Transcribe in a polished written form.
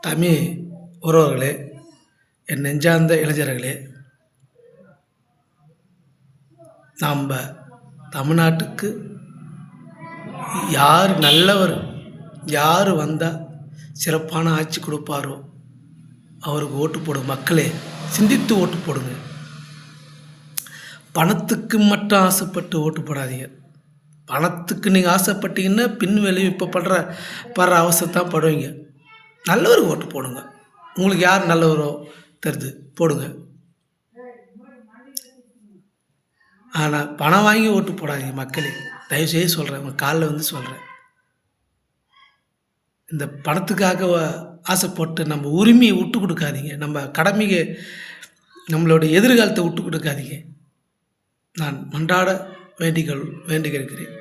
தமிழ் உறவுகளே, என் நெஞ்சார்ந்த இளைஞர்களே, நாம் தமிழ்நாட்டுக்கு யார் நல்லவர், யார் வந்தால் சிறப்பான ஆட்சி கொடுப்பாரோ அவருக்கு ஓட்டு போடுங்க. மக்களே, சிந்தித்து ஓட்டு போடுங்க. பணத்துக்கு மட்டும் ஆசைப்பட்டு ஓட்டு போடாதீங்க. பணத்துக்கு நீங்கள் ஆசைப்பட்டீங்கன்னா பின் விளைவு இப்போ படுற அவசரத்தான் படுவீங்க. நல்லவருக்கு ஓட்டு போடுங்க. உங்களுக்கு யார் நல்லவரோ தெரியுது, போடுங்க. ஆனால் பணம் வாங்கி ஓட்டு போடாதீங்க மக்களே. தயவுசெய்து சொல்கிறேன், உங்கள் காலில் வந்து சொல்கிறேன். இந்த பணத்துக்காக ஆசைப்பட்டு நம்ம உரிமையை விட்டு கொடுக்காதீங்க. நம்ம கடமையை, நம்மளுடைய எதிர்காலத்தை விட்டு கொடுக்காதீங்க. நான் மன்றாட வேண்டிக்கிறேன்.